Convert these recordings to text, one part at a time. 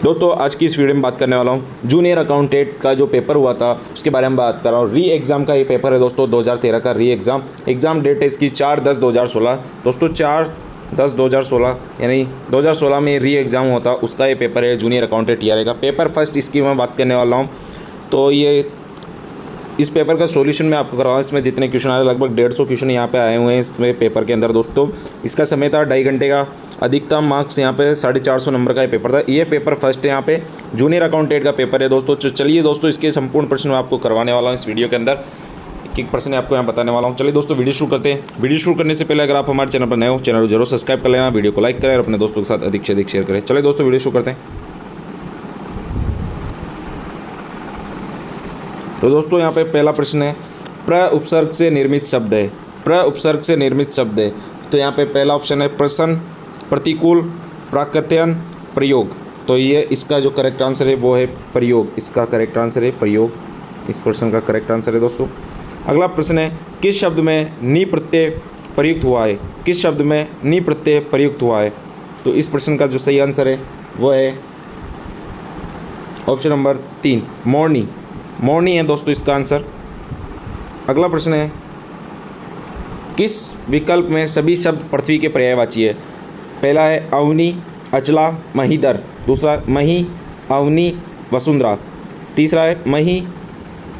दोस्तों आज की इस वीडियो में बात करने वाला हूँ जूनियर अकाउंटेंट का जो पेपर हुआ था उसके बारे में बात कर रहा हूँ। री एग्ज़ाम का ये पेपर है दोस्तों, 2013 का री एग्ज़ाम डेट है इसकी 4/10/2016। दोस्तों 4/10/2016 यानी 2016 में री एग्ज़ाम हुआ था, उसका ये पेपर है जूनियर अकाउंटेंट टीआरए का पेपर फर्स्ट। इसकी मैं बात करने वाला हूँ। तो ये इस पेपर का सॉल्यूशन मैं आपको करवाऊँ। इसमें जितने क्वेश्चन आए लगभग 150 क्वेश्चन यहाँ पे आए हुए हैं इसमें पेपर के अंदर। दोस्तों इसका समय था 2.5 घंटे का, अधिकतम मार्क्स यहाँ पे 450 नंबर का ये पेपर था। ये पेपर फर्स्ट है, यहाँ पे जूनियर अकाउंटेंट का पेपर है दोस्तों। चलिए दोस्तों इसके संपूर्ण प्रश्न मैं आपको करवाने वाला हूँ इस वीडियो के अंदर, एक प्रश्न आपको यहाँ बताने वाला हूँ। चलिए दोस्तों वीडियो शुरू करते हैं। वीडियो शुरू करने से पहले अगर आप हमारे चैनल पर नए हो, चैनल को जरूर सब्सक्राइब कर लेना, वीडियो को लाइक करें और अपने दोस्तों के साथ अधिक से अधिक शेयर करें। चलिए दोस्तों वीडियो शुरू करते हैं। तो दोस्तों यहाँ पे पहला प्रश्न है, प्र उपसर्ग से निर्मित शब्द है। प्र उपसर्ग से निर्मित शब्द है। तो यहाँ पे पहला ऑप्शन है प्रश्न, प्रतिकूल, प्राकथन, प्रयोग। तो ये इसका जो करेक्ट आंसर है वो है प्रयोग। इसका करेक्ट आंसर है प्रयोग। इस प्रश्न का करेक्ट आंसर है दोस्तों। अगला प्रश्न है, किस शब्द में नी प्रत्यय प्रयुक्त हुआ है। किस शब्द में नी प्रत्यय प्रयुक्त हुआ है। तो इस प्रश्न का जो सही आंसर है वो है ऑप्शन नंबर 3, मोरनी। मोरनी है दोस्तों इसका आंसर। अगला प्रश्न है, किस विकल्प में सभी शब्द पृथ्वी के पर्यायवाची है। पहला है अवनी, अचला, महीधर। दूसरा मही, अवनी, वसुंधरा। तीसरा है मही,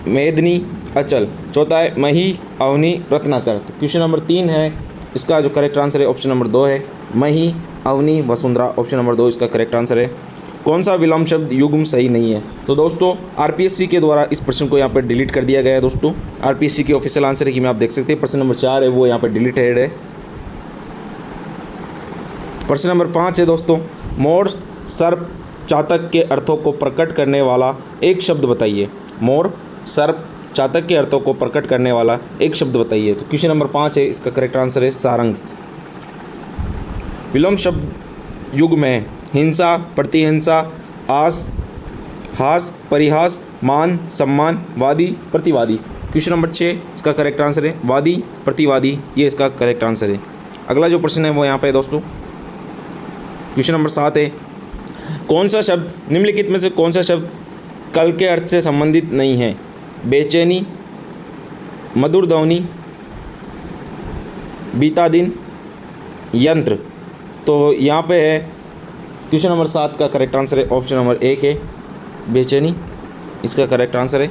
मेदनी, अचल। चौथा है मही, अवनी, रत्नाकर। तो क्वेश्चन नंबर 3 है, इसका जो करेक्ट आंसर है ऑप्शन नंबर 2 है, मही, अवनी, वसुंधरा। ऑप्शन नंबर 2 इसका करेक्ट आंसर है। कौन सा विलोम शब्द युग्म सही नहीं है। तो दोस्तों आरपीएससी के द्वारा इस प्रश्न को यहाँ पर डिलीट कर दिया गया है। दोस्तों आरपीएससी की ऑफिशियल आंसर है कि मैं आप देख सकते हैं प्रश्न नंबर 4 है वो यहाँ पर डिलीटेड है। प्रश्न नंबर 5 है दोस्तों, मोर, सर्प, चातक के अर्थों को प्रकट करने वाला एक शब्द बताइए। मोर, सर्प, चातक के अर्थों को प्रकट करने वाला एक शब्द बताइए। तो क्वेश्चन नंबर 5 है, इसका करेक्ट आंसर है सारंग। विलोम शब्द युग में हिंसा, प्रतिहिंसा, आस, हास, परिहास, मान, सम्मान, वादी, प्रतिवादी। क्वेश्चन नंबर 6 इसका करेक्ट आंसर है वादी, प्रतिवादी। ये इसका करेक्ट आंसर है। अगला जो प्रश्न है वो यहाँ पे है दोस्तों, क्वेश्चन नंबर 7 है, कौन सा शब्द निम्नलिखित में से कौन सा शब्द कल के अर्थ से संबंधित नहीं है। बेचैनी, मधुर ध्वनि, बीता दिन, यंत्र। तो यहाँ पे है क्वेश्चन नंबर 7 का करेक्ट आंसर है ऑप्शन नंबर 1 है, बेचैनी। इसका करेक्ट आंसर है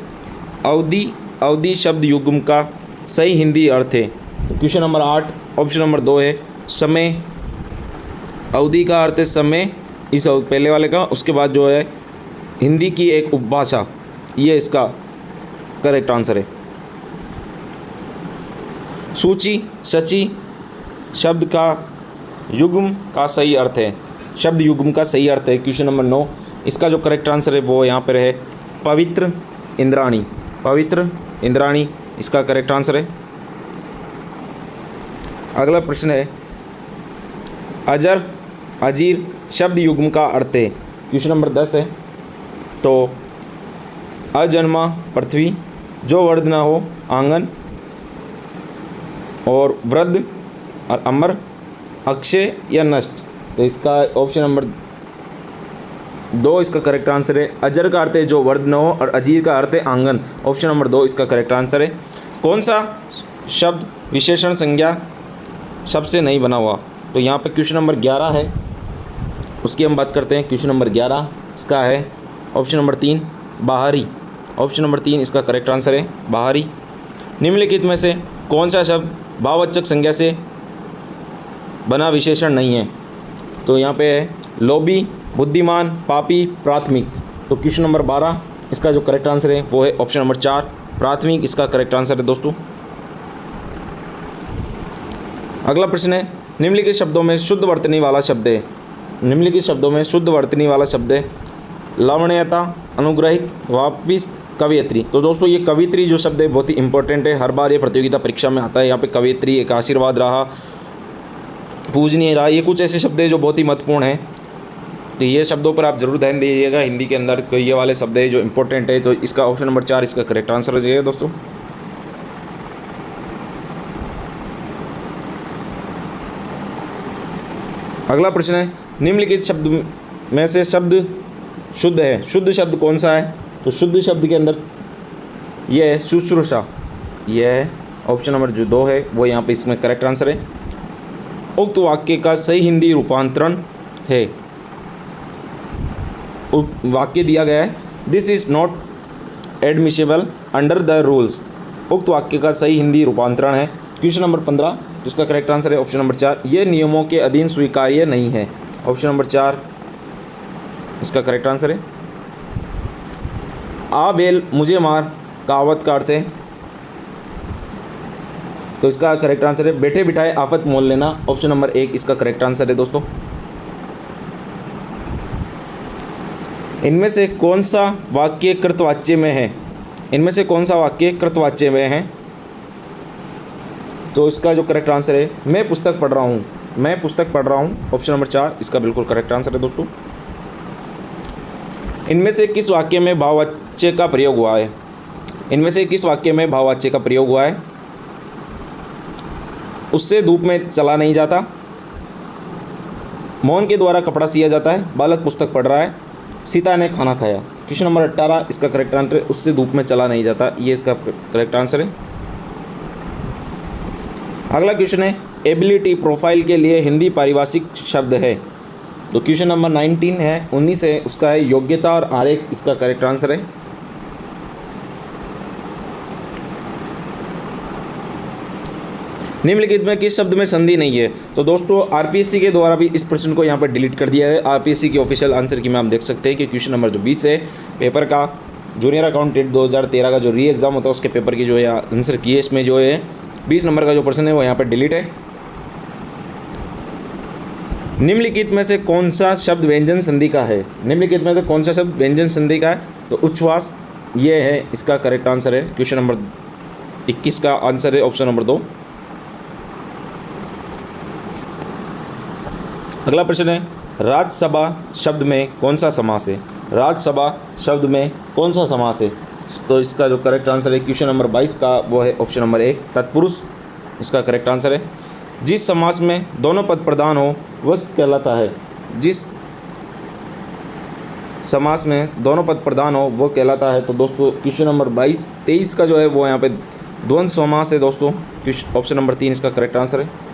अवधि। अवधि शब्द युग्म का सही हिंदी अर्थ है। तो क्वेश्चन नंबर 8 ऑप्शन नंबर 2 है, समय। अवधि का अर्थ है समय, इस पहले वाले का। उसके बाद जो है हिंदी की एक उपभाषा, ये इसका करेक्ट आंसर है। सूची, शची शब्द का युग्म का सही अर्थ है। शब्द युग्म का सही अर्थ है क्वेश्चन नंबर 9। इसका जो करेक्ट आंसर है वो यहाँ पर है पवित्र, इंद्राणी। पवित्र, इंद्राणी इसका करेक्ट आंसर है। अगला प्रश्न है, अजर, अजीर शब्द युग्म का अर्थ है। क्वेश्चन नंबर 10 है। तो अजन्मा पृथ्वी, जो वृद्ध न हो आंगन, और वृद्ध और अमर, अक्षय या नष्ट। तो इसका ऑप्शन नंबर 2 इसका करेक्ट आंसर है। अजर का अर्थ है जो वृद्ध न हो और अजीर का अर्थ है आंगन। ऑप्शन नंबर 2 इसका करेक्ट आंसर है। कौन सा शब्द विशेषण संज्ञा शब्द से नहीं बना हुआ। तो यहाँ पे क्वेश्चन नंबर 11 है, उसकी हम बात करते हैं। क्वेश्चन नंबर 11 इसका है ऑप्शन नंबर 3, बाहरी। ऑप्शन नंबर 3 इसका करेक्ट आंसर है बाहरी। निम्नलिखित में से कौन सा शब्द भाववाचक संज्ञा से बना विशेषण नहीं है। तो यहाँ पे है लोभी, बुद्धिमान, पापी, प्राथमिक। तो क्वेश्चन नंबर 12 इसका जो करेक्ट आंसर है वो है ऑप्शन नंबर 4, प्राथमिक। इसका करेक्ट आंसर है दोस्तों। अगला प्रश्न है, निम्नलिखित शब्दों में शुद्ध वर्तनी वाला शब्द है। निम्नलिखित शब्दों में शुद्ध वर्तनी वाला शब्द है लवणीयता, अनुग्रहित, वापिस, कवियत्री। तो दोस्तों ये कवित्री जो शब्द है बहुत ही इंपॉर्टेंट है, हर बार ये प्रतियोगिता परीक्षा में आता है। यहाँ पे कवित्री, एक आशीर्वाद रहा, पूजनीय रहा, ये कुछ ऐसे शब्द हैं जो बहुत ही महत्वपूर्ण हैं। तो ये शब्दों पर आप जरूर ध्यान दीजिएगा। हिंदी के अंदर कोई ये वाले शब्द है जो इंपॉर्टेंट है। तो इसका ऑप्शन नंबर 4 इसका करेक्ट आंसर हो जाएगा दोस्तों। अगला प्रश्न है, निम्नलिखित शब्द में से शब्द शुद्ध है। शुद्ध शब्द कौन सा है? तो शुद्ध शब्द के अंदर ये है शुश्रूषा, ये है ऑप्शन नंबर जो 2 है वो यहाँ पे इसमें करेक्ट आंसर है। उक्त वाक्य का सही हिंदी रूपांतरण है, वाक्य दिया गया है this is not admissible under the rules. उक्त वाक्य का सही हिंदी रूपांतरण है क्वेश्चन नंबर 15, तो इसका करेक्ट आंसर है ऑप्शन नंबर 4, ये नियमों के अधीन स्वीकार्य नहीं है। ऑप्शन नंबर 4 इसका करेक्ट आंसर है। आ बेल मुझे मार कहावत का अर्थ है, तो इसका करेक्ट आंसर है बैठे बिठाए आफत मोल लेना। ऑप्शन नंबर 1 इसका करेक्ट आंसर है दोस्तों। इनमें से कौन सा वाक्य कृतवाच्य में है? इनमें से कौन सा वाक्य कृतवाच्य में है? तो इसका जो करेक्ट आंसर है मैं पुस्तक पढ़ रहा हूँ, मैं पुस्तक पढ़ रहा हूँ। ऑप्शन नंबर 4 इसका बिल्कुल करेक्ट आंसर है दोस्तों। इनमें से किस वाक्य में भाववाच्य का प्रयोग हुआ है? इनमें से किस वाक्य में भाववाच्य का प्रयोग हुआ है? उससे धूप में चला नहीं जाता, मोहन के द्वारा कपड़ा सिया जाता है, बालक पुस्तक पढ़ रहा है, सीता ने खाना खाया। क्वेश्चन नंबर 18 इसका करेक्ट आंसर है उससे धूप में चला नहीं जाता, ये इसका करेक्ट आंसर है। अगला क्वेश्चन है एबिलिटी प्रोफाइल के लिए हिंदी पारिभाषिक शब्द है, तो क्वेश्चन नंबर 19 है 19 है उसका है योग्यता और आरेख, इसका करेक्ट आंसर है। निम्नलिखित में किस शब्द में संधि नहीं है? तो दोस्तों आरपीएससी के द्वारा भी इस प्रश्न को यहाँ पर डिलीट कर दिया है। आरपीएससी की ऑफिशियल आंसर की में आप देख सकते हैं कि क्वेश्चन नंबर जो 20 है पेपर का जूनियर अकाउंटेंट 2013 का जो री एग्ज़ाम होता है उसके पेपर की जो है आंसर की है, इसमें जो है 20 नंबर का जो प्रश्न है वो यहाँ पर डिलीट है। निम्नलिखित में से कौन सा शब्द व्यंजन संधि का है? निम्नलिखित में से कौन सा शब्द व्यंजन संधि का है? तो उच्छ्वास, ये है इसका करेक्ट आंसर है। क्वेश्चन नंबर 21 का आंसर है ऑप्शन नंबर 2। अगला प्रश्न है राज्यसभा शब्द में कौन सा समास है? राज्यसभा शब्द में कौन सा समास है? तो इसका जो करेक्ट आंसर है क्वेश्चन नंबर 22 का वो है ऑप्शन नंबर 1 तत्पुरुष, इसका करेक्ट आंसर है। जिस समास में दोनों पद प्रधान हो वह कहलाता है, जिस समास में दोनों पद प्रधान हो वो कहलाता है। तो दोस्तों क्वेश्चन नंबर 23 का जो है वो यहाँ पे द्वंद्व समास है दोस्तों, ऑप्शन नंबर 3 इसका करेक्ट आंसर है।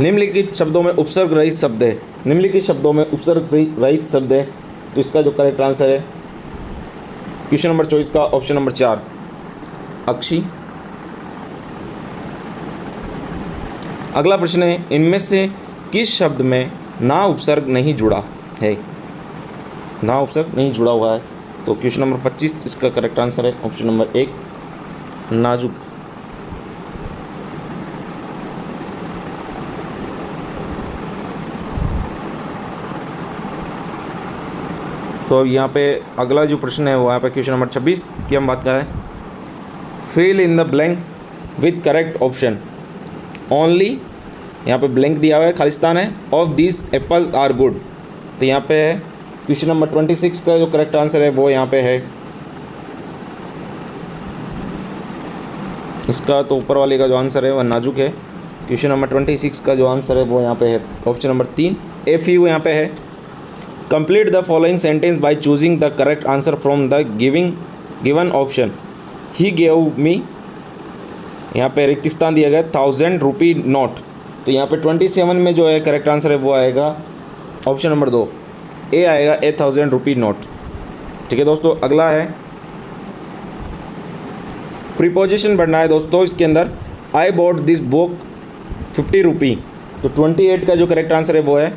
निम्नलिखित शब्दों में उपसर्ग रहित शब्द है, निम्नलिखित शब्दों में उपसर्ग रहित शब्द है, तो इसका जो करेक्ट आंसर है क्वेश्चन नंबर 24 का ऑप्शन नंबर 4 अक्षी। अगला प्रश्न है इनमें से किस शब्द में ना उपसर्ग नहीं जुड़ा है? ना उपसर्ग नहीं जुड़ा हुआ है, तो क्वेश्चन नंबर 25 इसका करेक्ट आंसर है ऑप्शन नंबर 1 नाजुक। तो यहाँ पे अगला जो प्रश्न है वो यहाँ पे क्वेश्चन नंबर 26 की हम बात करें, fill in the blank with correct option only, यहाँ पे ब्लैंक दिया हुआ है खालिस्तान है, of this apple are good, तो यहाँ पे है क्वेश्चन नंबर 26 का जो करेक्ट आंसर है वो यहाँ पे है, इसका तो ऊपर वाले का जो आंसर है वह नाजुक है। क्वेश्चन नंबर 26 का जो आंसर है वो यहाँ पे है ऑप्शन नंबर 3 FU यहाँ पे है। Complete the following sentence by choosing the correct answer from the given option. He gave me, यहाँ पे रिक्त स्थान दिया गया 1000 रुपी नोट, तो यहाँ पे 27 में जो है करेक्ट आंसर है वो आएगा ऑप्शन नंबर 2 ए आएगा 1000 रुपी नोट। ठीक है दोस्तों, अगला है प्रीपोजिशन बढ़ना है दोस्तों इसके अंदर। आई बॉट दिस बुक 50 रुपी, तो 28 का जो करेक्ट आंसर है वो है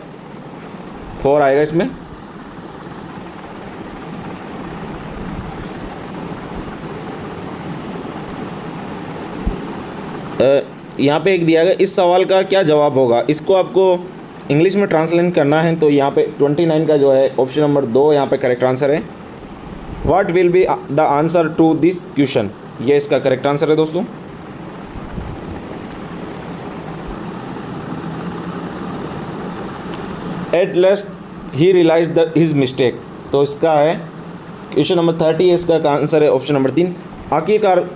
4 आएगा इसमें। यहाँ पे एक दिया गया इस सवाल का क्या जवाब होगा, इसको आपको इंग्लिश में ट्रांसलेट करना है, तो यहाँ पे 29 का जो है ऑप्शन नंबर 2 यहाँ पे करेक्ट आंसर है। What will be the answer to this question, ये इसका करेक्ट आंसर है दोस्तों। At last he realise his mistake, तो इसका है क्वेश्चन नंबर 30 इसका आंसर है ऑप्शन नंबर 3। आखिरकार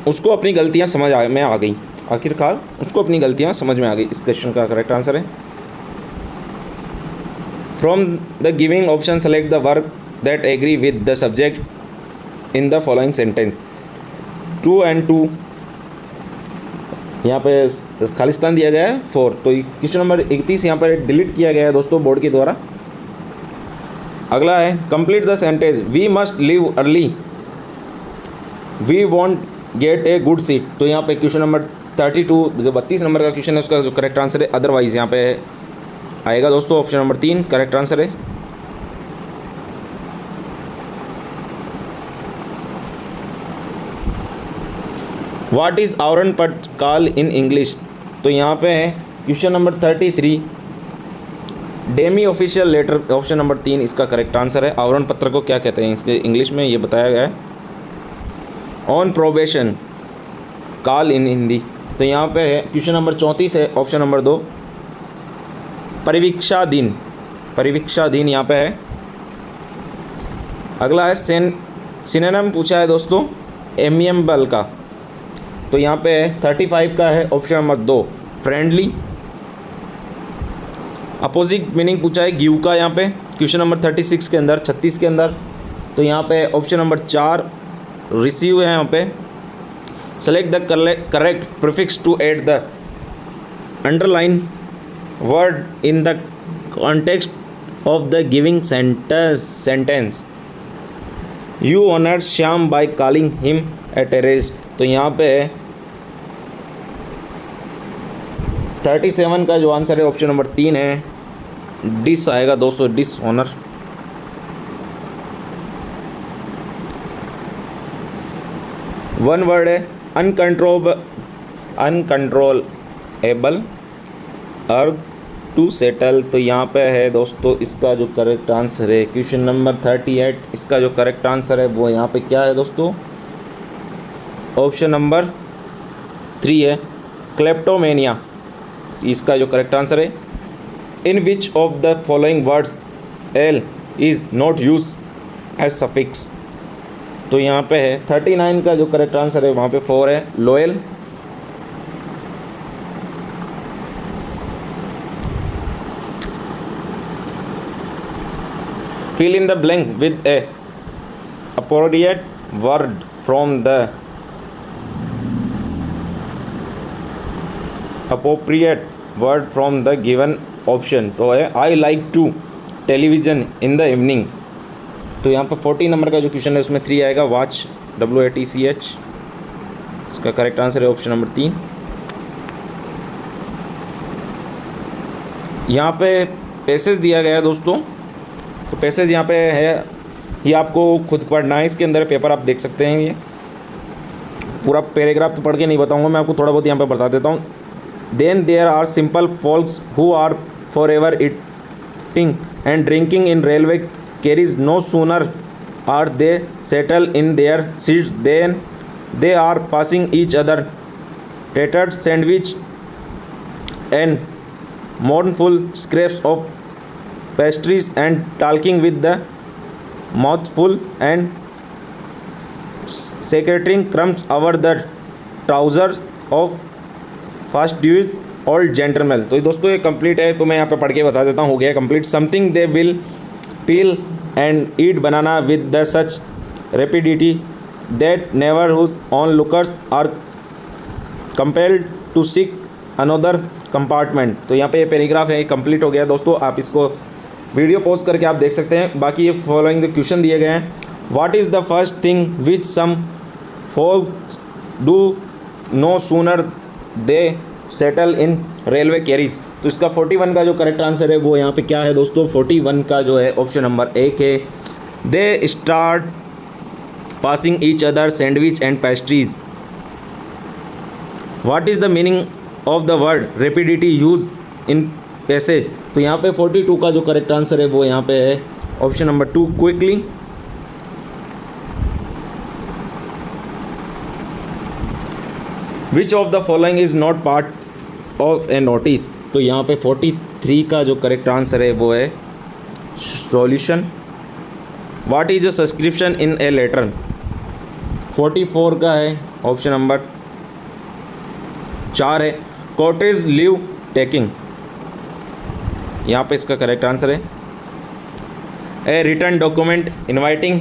उसको अपनी गलतियां समझ में आ गई, आखिरकार उसको अपनी गलतियां समझ में आ गई, इस क्वेश्चन का करेक्ट आंसर है। From the giving option select the verb that agree with the subject in the following sentence. 2 and 2 यहाँ पे खालिस्तान दिया गया है 4, तो क्वेश्चन नंबर 31 यहाँ पर डिलीट किया गया है दोस्तों बोर्ड के द्वारा। अगला है complete the sentence we must leave early we won't get a good seat. तो यहाँ पे क्वेश्चन नंबर 32 जो 32 नंबर का क्वेश्चन है उसका जो करेक्ट आंसर है अदरवाइज यहाँ पे आएगा दोस्तों ऑप्शन नंबर 3 करेक्ट आंसर है। व्हाट इज़ आवरण पट कॉल इन इंग्लिश। तो यहाँ पे है question number 33 demi official letter option number 3 इसका करेक्ट आंसर है। आवरण पत्र को क्या कहते हैं इसके इंग्लिश में ये बताया गया है। On probation call in Hindi. तो यहाँ पे है क्वेश्चन नंबर 34 है ऑप्शन नंबर 2 परिवीक्षा दिन, परिवीक्षा दिन यहाँ पे है। अगला है सिनोनिम पूछा है दोस्तों एमिएबल का। तो यहाँ पे 35 का है option number 2 friendly. Opposite meaning पूछा है गिव का यहाँ पे क्वेश्चन नंबर 36 के अंदर 36 के अंदर। तो यहाँ पे ऑप्शन नंबर 4 रिसीव है यहाँ पे। Select the correct prefix to add the underline word in the context of the giving sentence. You honour Shyam by calling him a terrace. तो यहाँ पे 37 का जो आंसर है ऑप्शन नंबर 3 है डिस आएगा दोस्तों डिस ऑनर। वन वर्ड है अनकंट्रोलेबल अर्ग टू सेटल। तो यहाँ पे है दोस्तों इसका जो करेक्ट आंसर है क्वेश्चन नंबर 38 इसका जो करेक्ट आंसर है वो यहाँ पे क्या है दोस्तों ऑप्शन नंबर 3 है क्लेप्टोमेनिया इसका जो करेक्ट आंसर है। In which of the following words L is not use as suffix. तो यहाँ पे है 39 का जो करेक्ट आंसर है वहाँ पे 4 है loyal. Fill in the blank with a appropriate word from the appropriate word from the given option। तो है I like to television in the evening. तो यहाँ पर 40 नंबर का जो क्वेश्चन है उसमें 3 आएगा वॉच WATCH इसका करेक्ट आंसर है ऑप्शन नंबर 3। यहाँ पे पैसेज दिया गया है दोस्तों। तो पैसेज यहाँ पे है ये आपको खुद पढ़ना है। इसके अंदर पेपर आप देख सकते हैं। ये पूरा पैराग्राफ तो पढ़ के नहीं बताऊँगा मैं आपको थोड़ा बहुत यहाँ पे बता देता हूँ। Then there are simple folks who are forever eating and drinking in railway carriages no sooner are they settled in their seats than they are passing each other tattered sandwich and mournful scraps of pastries and talking with the mouthful and scattering crumbs over the trousers of fastidious old gentlemen। तो दोस्तों ये complete है। तो मैं यहाँ पे पढ़ के बता देता हूँ हो गया complete. Something they will peel and eat banana with the such rapidity that never whose onlookers are compelled to seek another compartment। तो यहाँ पे ये पैराग्राफ है कंप्लीट हो गया दोस्तों। आप इसको वीडियो पॉज करके आप देख सकते हैं। बाकी ये फॉलोइंग द क्वेश्चन दिए गए हैं। What is the first thing which some folks do no sooner they settle in railway carriage. तो इसका 41 का जो करेक्ट आंसर है वो यहाँ पे क्या है दोस्तों 41 का जो है ऑप्शन नंबर 1 है they start passing each other sandwich and pastries. What is the meaning of the word rapidity use in passage. तो यहाँ पे 42 का जो करेक्ट आंसर है वो यहाँ पे है option number 2 quickly. Which of the following is not part of A notice. तो यहाँ पे 43 का जो करेक्ट आंसर है वो है solution. What is a subscription in a letter. 44 का है ऑप्शन नंबर 4 है कॉटेज लीव टेकिंग। यहाँ पे इसका करेक्ट आंसर है a return document inviting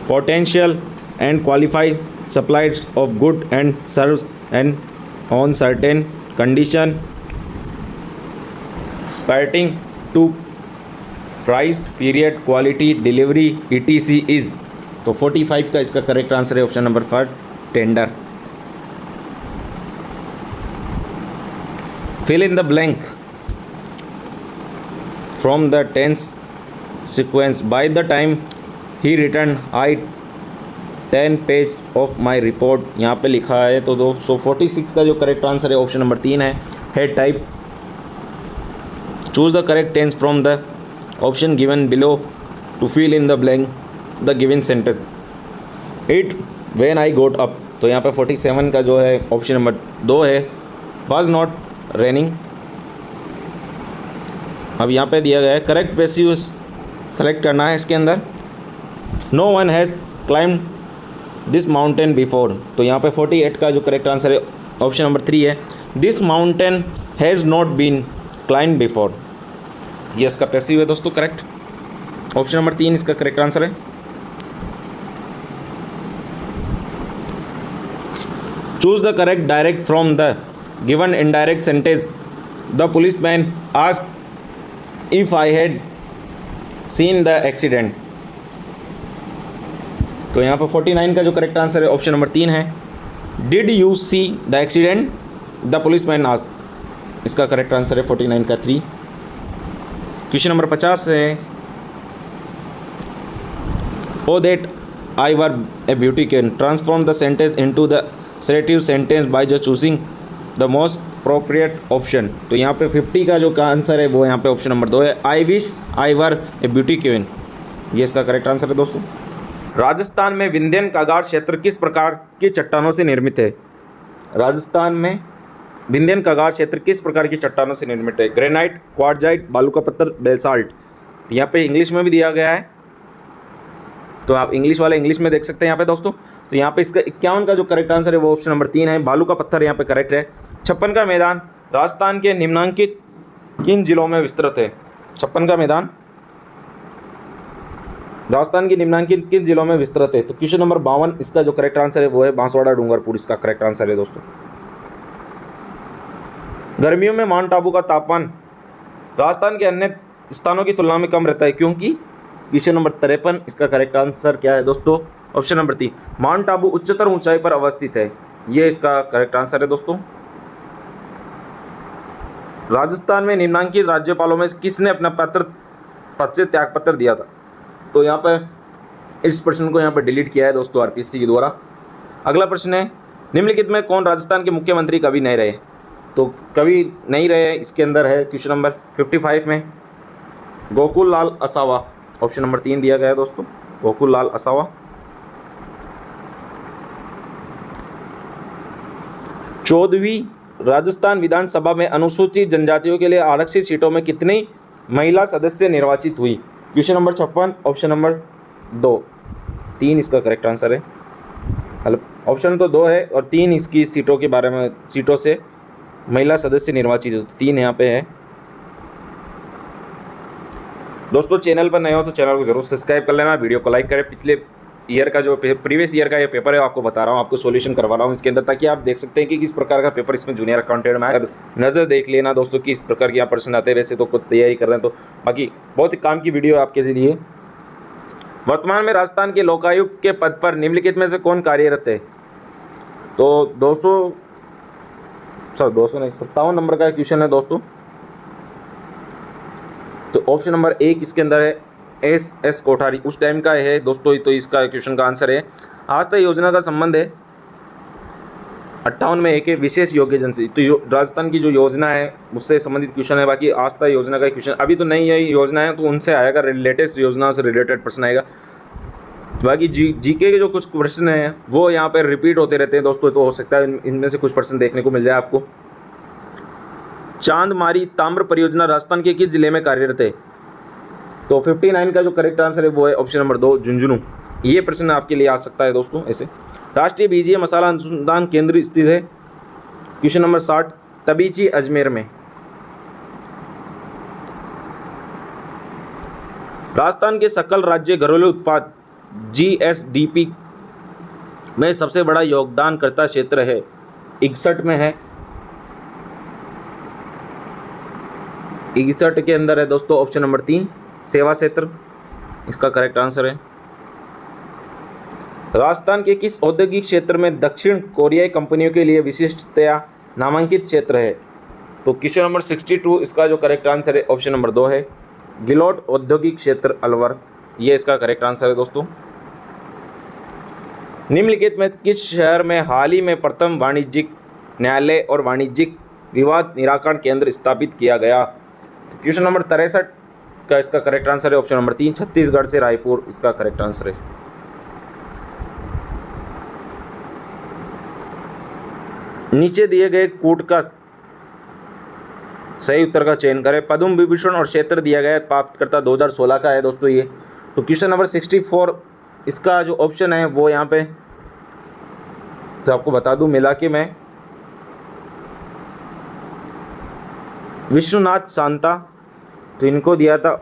potential and qualified suppliers of good and serve and on certain condition pertaining to price period quality delivery ETC is. तो 45 का इसका correct answer है option number 4 tender. Fill in the blank from the tense sequence by the time he return I 10 page of my report. यहाँ पे लिखा है तो 246 का जो करेक्ट आंसर है ऑप्शन नंबर 3 है head type. Choose the correct tense from the option given below to fill in the blank the given sentence. It when I got up. तो यहाँ पे 47 का जो है ऑप्शन नंबर 2 है वाज नॉट रेनिंग। अब यहाँ पे दिया गया है करेक्ट पैसिव सेलेक्ट करना है इसके अंदर। No one has climbed this mountain before. तो यहाँ पे 48 का जो करेक्ट आंसर है ऑप्शन नंबर 3 है this mountain has not been climbed before. ये इसका पैसिव है दोस्तों करेक्ट। ऑप्शन नंबर 3 इसका करेक्ट आंसर है। Choose the correct direct from the given indirect sentence. The policeman asked if I had seen the accident. तो यहाँ पर 49 का जो करेक्ट आंसर है ऑप्शन नंबर 3 है did you see the accident the policeman asked. इसका correct answer है 49 का 3। क्वेश्चन नंबर 50 है oh that I were a beauty can transform the sentence into the selective sentence by just choosing the most appropriate option. तो यहाँ पे 50 का जो answer है वो यहाँ पे ऑप्शन नंबर 2 है I wish I were a beauty queen. ये इसका करेक्ट आंसर है दोस्तों। राजस्थान में विंध्यन कागार क्षेत्र किस प्रकार की चट्टानों से निर्मित है। राजस्थान में विंध्यन कागार क्षेत्र किस प्रकार की चट्टानों से निर्मित है। ग्रेनाइट, क्वार्टजाइट, बालू का पत्थर, बेसाल्ट। यहाँ पे इंग्लिश में भी दिया गया है तो आप इंग्लिश वाले इंग्लिश में देख सकते हैं यहाँ पे दोस्तों। तो यहाँ पे इसका 51 का जो करेक्ट आंसर है वो ऑप्शन नंबर 3 है बालू का पत्थर यहाँ पे करेक्ट है। 56 का मैदान राजस्थान के निम्नांकित किन जिलों में विस्तृत है। 56 का मैदान राजस्थान के निम्नांकित किन जिलों में विस्तृत है। तो क्वेश्चन नंबर 52 इसका जो करेक्ट आंसर है वो है बांसवाड़ा डूंगरपुर। इसका करेक्ट आंसर है दोस्तों। गर्मियों में माउंट आबू का तापमान राजस्थान के अन्य स्थानों की तुलना में कम रहता है क्योंकि। क्वेश्चन नंबर 53 इसका करेक्ट आंसर क्या है दोस्तों ऑप्शन नंबर 3 माउंट आबू उच्चतर ऊंचाई पर अवस्थित है। ये इसका करेक्ट आंसर है दोस्तों। राजस्थान में निम्नांकित राज्यपालों में किसने अपना पद से त्यागपत्र दिया था। तो यहाँ पर इस प्रश्न को यहाँ पर डिलीट किया है दोस्तों RPSC के द्वारा। अगला प्रश्न है निम्नलिखित में कौन राजस्थान के मुख्यमंत्री कभी नहीं रहे। तो कभी नहीं रहे इसके अंदर है क्वेश्चन नंबर 55 में गोकुल लाल असावा। ऑप्शन नंबर 3 दिया गया है दोस्तों गोकुल लाल असावा। 14वीं राजस्थान विधानसभा में अनुसूचित जनजातियों के लिए आरक्षित सीटों में कितनी महिला सदस्य निर्वाचित हुई। क्वेश्चन नंबर 56 ऑप्शन नंबर 2 3 इसका करेक्ट आंसर है। ऑप्शन तो 2 है और 3 इसकी सीटों के बारे में सीटों से महिला सदस्य निर्वाचित 3 यहाँ पे है दोस्तों। चैनल पर नए हो तो चैनल को जरूर सब्सक्राइब कर लेना, वीडियो को लाइक करें। पिछले ईयर का जो प्रीवियस ईयर का ये पेपर है आपको बता रहा हूँ, आपको सॉल्यूशन करवा रहा हूँ इसके अंदर, ताकि आप देख सकते हैं कि किस प्रकार का पेपर इसमें जूनियर अकाउंटेंट में आया। नज़र देख लेना दोस्तों कि इस प्रकार के यहाँ प्रश्न आते हैं। वैसे तो खुद तैयारी कर रहे हैं तो बाकी बहुत ही काम की वीडियो आपके लिए। वर्तमान में राजस्थान के लोकायुक्त के पद पर निम्नलिखित में से कौन कार्यरत है। तो 257 नंबर का क्वेश्चन है दोस्तों। तो ऑप्शन नंबर 1 इसके अंदर है एस कोठारी, उस टाइम का है दोस्तों। तो इसका क्वेश्चन का आंसर है आस्था योजना का संबंध है 58 में एक विशेष योग्यजन से। तो राजस्थान की जो योजना है उससे संबंधित क्वेश्चन है। बाकी आस्था योजना का क्वेश्चन अभी तो नई योजना है तो उनसे आएगा, लेटेस्ट योजना से रिलेटेड प्रश्न आएगा। बाकी जीके के जो कुछ प्रश्न हैं वो यहाँ पर रिपीट होते रहते हैं दोस्तों, तो हो सकता है इनमें से कुछ प्रश्न देखने को मिल जाए आपको। चांदमारी ताम्र परियोजना राजस्थान के किस जिले में कार्यरत है। तो 59 का जो करेक्ट आंसर है वो है ऑप्शन नंबर 2 झुंझुनू। ये प्रश्न आपके लिए आ सकता है दोस्तों ऐसे। राष्ट्रीय बीजीय मसाला अनुसंधान केंद्र स्थित है। क्वेश्चन नंबर 60 तबीची अजमेर में। राजस्थान के सकल राज्य घरेलू उत्पाद GSDP में सबसे बड़ा योगदानकर्ता क्षेत्र है 61 में है, 61 के अंदर है दोस्तों ऑप्शन नंबर 3 सेवा क्षेत्र इसका करेक्ट आंसर है। राजस्थान के किस औद्योगिक क्षेत्र में दक्षिण कोरियाई कंपनियों के लिए विशिष्टतया नामांकित क्षेत्र है? तो क्वेश्चन नंबर 62 इसका जो करेक्ट आंसर है ऑप्शन नंबर 2 है गिलोट औद्योगिक क्षेत्र अलवर, ये इसका करेक्ट आंसर है दोस्तों। निम्नलिखित में किस शहर में हाल ही में प्रथम वाणिज्यिक न्यायालय और वाणिज्यिक विवाद निराकरण केंद्र स्थापित किया गया? तो क्वेश्चन नंबर 63 का इसका करेक्ट आंसर है ऑप्शन नंबर 3 छत्तीसगढ़ से रायपुर इसका करेक्ट आंसर है। नीचे दिए गए कूट का सही उत्तर का चयन करें। पद्म विभूषण और क्षेत्र दिया गया प्राप्तकर्ता 2016 का है दोस्तों ये। तो क्वेश्चन नंबर 64 इसका जो ऑप्शन है वो यहाँ पे तो आपको बता दूं मिला के मैं विश्वनाथ शांता, तो इनको दिया था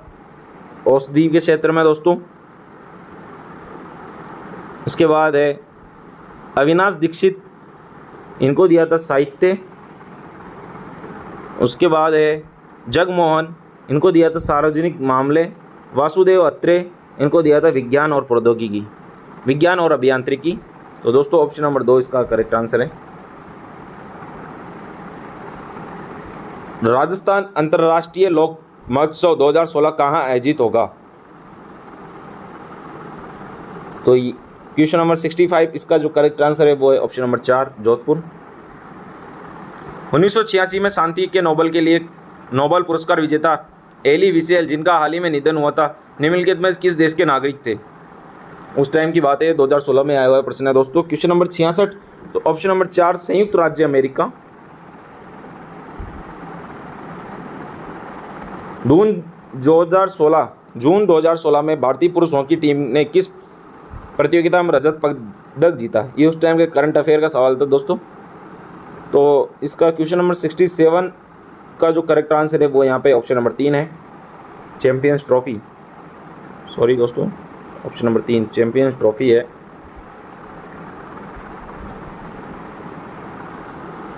औषधि के क्षेत्र में दोस्तों। इसके बाद है अविनाश दीक्षित, इनको दिया था साहित्य। उसके बाद है जगमोहन, इनको दिया था सार्वजनिक मामले। वासुदेव अत्रे, इनको दिया था विज्ञान और प्रौद्योगिकी, विज्ञान और अभियांत्रिकी। तो दोस्तों ऑप्शन नंबर 2 इसका करेक्ट आंसर है। राजस्थान अंतर्राष्ट्रीय लोक महोत्सव 2016 कहाँ आयोजित होगा? तो क्वेश्चन नंबर 65 इसका जो करेक्ट आंसर है वो है ऑप्शन नंबर 4 जोधपुर। 1986 में शांति के नोबेल के लिए नोबेल पुरस्कार विजेता एली विसेल, जिनका हाल ही में निधन हुआ था, निम्नलिखित में किस देश के नागरिक थे? उस टाइम की बात है, 2016 में आया हुआ प्रश्न है दोस्तों। क्वेश्चन नंबर 66 तो ऑप्शन नंबर 4 संयुक्त राज्य अमेरिका। जून 2016 में भारतीय पुरुष हॉकी टीम ने किस प्रतियोगिता में रजत पदक जीता? ये उस टाइम के करंट अफेयर का सवाल था दोस्तों। तो इसका क्वेश्चन नंबर 67 का जो करेक्ट आंसर है वो यहाँ पे ऑप्शन नंबर 3 है चैंपियंस ट्रॉफी। सॉरी दोस्तों, ऑप्शन नंबर 3 चैंपियंस ट्रॉफी है।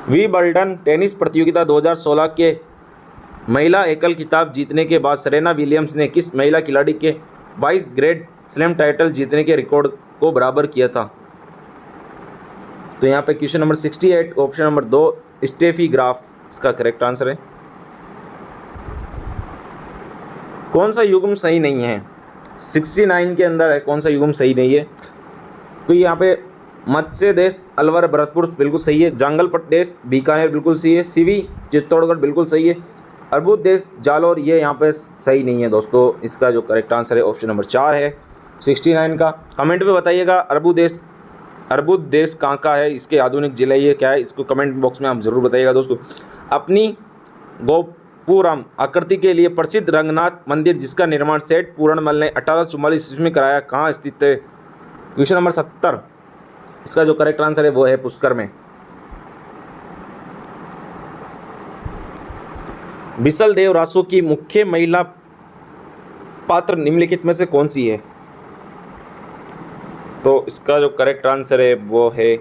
विंबलडन टेनिस प्रतियोगिता 2016 के महिला एकल खिताब जीतने के बाद सेरेना विलियम्स ने किस महिला खिलाड़ी के 22 ग्रैंड स्लैम टाइटल जीतने के रिकॉर्ड को बराबर किया था? तो यहाँ पे question number 68 option number 2 Steffi Graf इसका करेक्ट आंसर है। कौन सा युग्म सही नहीं है? 69 के अंदर है कौन सा युग्म सही नहीं है? तो यहाँ पे मत्स्य देश अलवर भरतपुर बिल्कुल सही है, जांगल प्रदेश बीकानेर बिल्कुल सही है, सीवी चित्तौड़गढ़ बिल्कुल सही है, अर्बुद देश जालौर ये यहाँ पे सही नहीं है दोस्तों। इसका जो करेक्ट आंसर है ऑप्शन नंबर 4 है 69 का। कमेंट में बताइएगा अर्बुद देश कहाँ का है, इसके आधुनिक जिले ये क्या है, इसको कमेंट बॉक्स में आप जरूर बताइएगा दोस्तों। अपनी गोपुरम आकृति के लिए प्रसिद्ध रंगनाथ मंदिर जिसका निर्माण सेठ पूरणमल ने 1844 ईस्वी में कराया कहाँ स्थित है? क्वेश्चन नंबर 70 इसका जो करेक्ट आंसर है वो है पुष्कर में। बिसल देव रासो की मुख्य महिला पात्र निम्नलिखित में से कौन सी है? तो इसका जो करेक्ट आंसर है वो है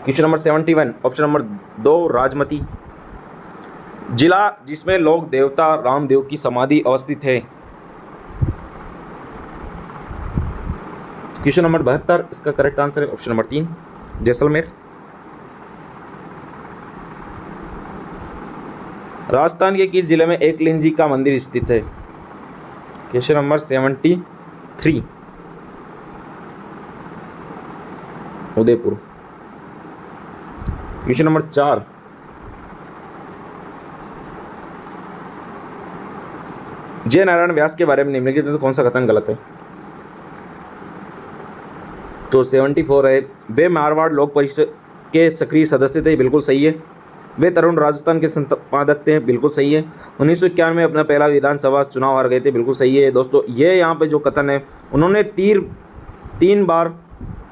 question number 71 option number 2 Rajmati. जिला जिसमें लोक देवता रामदेव की समाधि अवस्थित है? क्वेश्चन नंबर 72 इसका करेक्ट आंसर है ऑप्शन नंबर 3 जैसलमेर। राजस्थान के किस जिले में एकलिंग जी का मंदिर स्थित है? Question number 73 Udaipur. Question number 4 जय नारायण व्यास के बारे में निम्नलिखित में से कौन सा कथन गलत है? तो 74 है वे मारवाड़ लोक परिषद के सक्रिय सदस्य थे, बिल्कुल सही है। वे तरुण राजस्थान के संपादक थे, बिल्कुल सही है। 1991 में अपना पहला विधानसभा चुनाव हार गए थे, बिल्कुल सही है दोस्तों। ये यहाँ पे जो कथन है उन्होंने 3 बार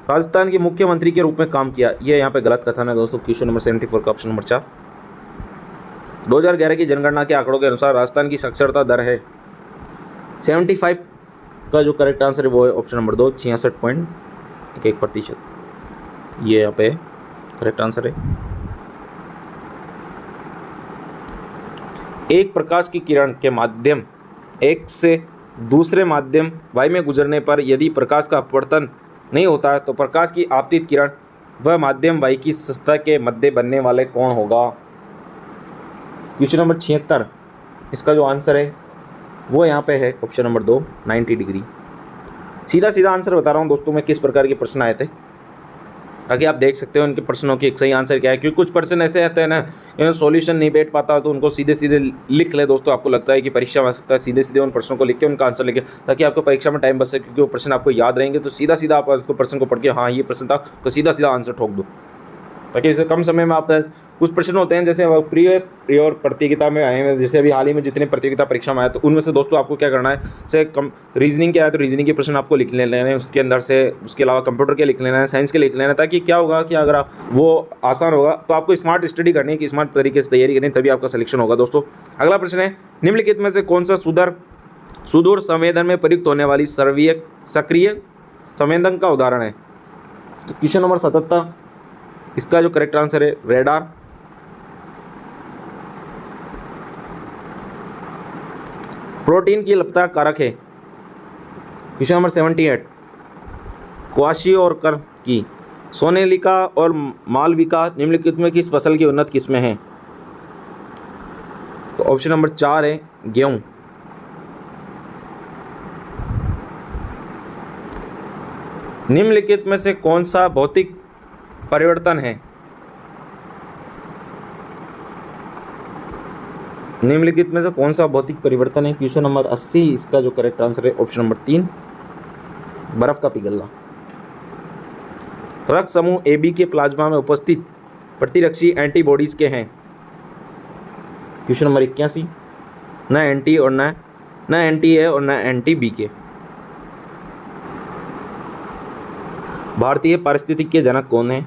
राजस्थान के मुख्यमंत्री के रूप में काम किया, ये यहाँ पे गलत कथन है दोस्तों। क्वेश्चन नंबर 74 का ऑप्शन नंबर 4। 2011 की जनगणना के आंकड़ों के अनुसार राजस्थान की साक्षरता दर है 75 का जो करेक्ट आंसर है वो है ऑप्शन नंबर 2, 66.11%। ये यहाँ पे करेक्ट आंसर है। एक प्रकाश की किरण के माध्यम एक से दूसरे माध्यम वाई में गुजरने पर यदि प्रकाश का अपवर्तन नहीं होता है तो प्रकाश की आपतित किरण वह माध्यम वाई की सतह के मध्य बनने वाले कौन होगा। क्वेश्चन नंबर 76, इसका जो आंसर है वो यहाँ पे है ऑप्शन नंबर 2, 90 डिग्री। सीधा सीधा आंसर बता रहा हूँ दोस्तों मैं किस प्रकार के प्रश्न आए थे, ताकि आप देख सकते हो इनके प्रश्नों की एक सही आंसर क्या है। क्योंकि कुछ प्रश्न ऐसे आते हैं ना, इन्हें सॉल्यूशन नहीं बैठ पाता तो उनको सीधे सीधे लिख ले दोस्तों। आपको लगता है कि परीक्षा में आ सकता है, सीधे सीधे उन प्रश्नों को लिख के उनका आंसर लिखे, ताकि आपको परीक्षा में टाइम बच सके, क्योंकि वो प्रश्न आपको याद रहेंगे। तो सीधा सीधा आप उसको प्रश्न को पढ़ के हाँ ये प्रश्न था तो सीधा सीधा आंसर ठोक दो, ताकि इसे कम समय में आप कुछ प्रश्न होते हैं जैसे प्रीवियस और प्रतियोगिता में आए हैं, जैसे अभी हाल ही में जितने प्रतियोगिता परीक्षा में आए तो उनमें से दोस्तों आपको क्या करना है, जैसे कम रीजनिंग के आए तो रीजनिंग के प्रश्न आपको लिख लेने हैं उसके अंदर से, उसके अलावा कंप्यूटर के लिख लेना है, साइंस के लिख लेना है, ताकि क्या होगा कि अगर आप वो आसान होगा तो आपको स्मार्ट स्टडी करनी है कि स्मार्ट तरीके से तैयारी करनी, तभी आपका सिलेक्शन होगा। दोस्तों अगला प्रश्न है, निम्नलिखित में से कौन सा सुदूर संवेदन में प्रयुक्त होने वाली सक्रिय संवेदन का उदाहरण है। क्वेश्चन नंबर 77, इसका जो करेक्ट आंसर है रेडार। प्रोटीन की लपता कारक है। क्वेश्चन नंबर 78, क्वाशियोरकर की सोनेलिका और मालविका निम्नलिखित में किस फसल की उन्नत किस्में हैं। तो ऑप्शन नंबर 4 है गेहूं। निम्नलिखित में से कौन सा भौतिक परिवर्तन है। निम्नलिखित में से कौन सा भौतिक परिवर्तन है। क्वेश्चन नंबर 80, इसका जो करेक्ट आंसर है ऑप्शन नंबर 3, बर्फ का पिघलना। रक्त समूह AB के प्लाज्मा में उपस्थित प्रतिरक्षी एंटीबॉडीज के हैं। क्वेश्चन नंबर 81, न एंटी और न एंटी ए और न एंटी बी के। भारतीय पारिस्थितिकी के जनक कौन है।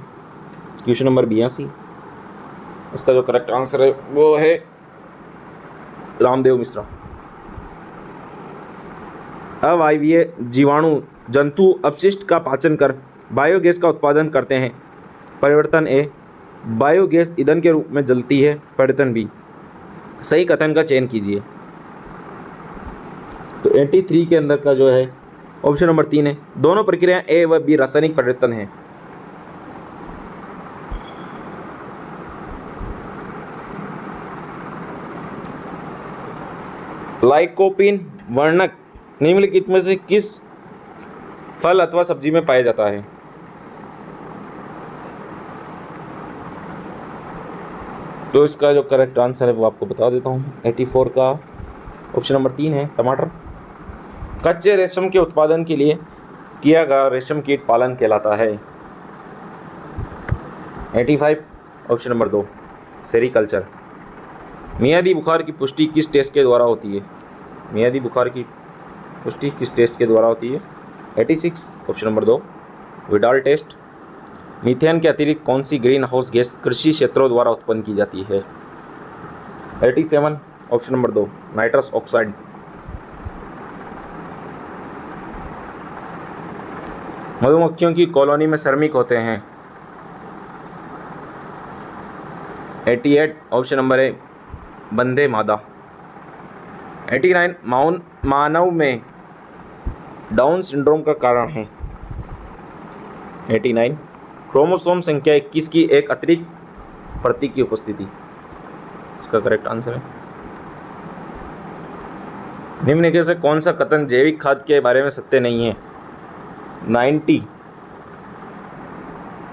क्वेश्चन नंबर 82, इसका जो करेक्ट आंसर है वो है रामदेव मिश्रा। अवायवीय जीवाणु जंतु अपशिष्ट का पाचन कर बायोगैस का उत्पादन करते हैं। परिवर्तन ए, बायोगैस ईंधन के रूप में जलती है। परिवर्तन बी, सही कथन का चयन कीजिए। तो 83 के अंदर का जो है ऑप्शन नंबर 3 है। दोनों प्रक्रियाएं ए व बी रासायनिक परिवर्तन है। लाइकोपीन वर्णक निम्नलिखित में से किस फल अथवा सब्जी में पाया जाता है। तो इसका जो करेक्ट आंसर है वो आपको बता देता हूँ। 84 का ऑप्शन नंबर 3 है टमाटर। कच्चे रेशम के उत्पादन के लिए किया गया रेशम कीट पालन कहलाता है। 85 ऑप्शन नंबर 2 सेरीकल्चर। मियादी बुखार की पुष्टि किस टेस्ट के द्वारा होती है। मियादी बुखार की पुष्टि किस टेस्ट के द्वारा होती है। 86 option number 2 Widal test. Methane के अतिरिक्त कौन सी ग्रीन हाउस गैस कृषि क्षेत्रों द्वारा उत्पन्न की जाती है। 87 ऑप्शन नंबर 2 नाइट्रस ऑक्साइड। मधुमक्खियों की कॉलोनी में श्रमिक होते हैं। 88 ऑप्शन नंबर है बंदे मादा। 89 मानव में डाउन सिंड्रोम का कारण है। 89 क्रोमोसोम संख्या 21 की एक अतिरिक्त प्रति की उपस्थिति। इसका करेक्ट आंसर है। निम्नलिखित से कौन सा कथन जैविक खाद के बारे में सत्य नहीं है। 90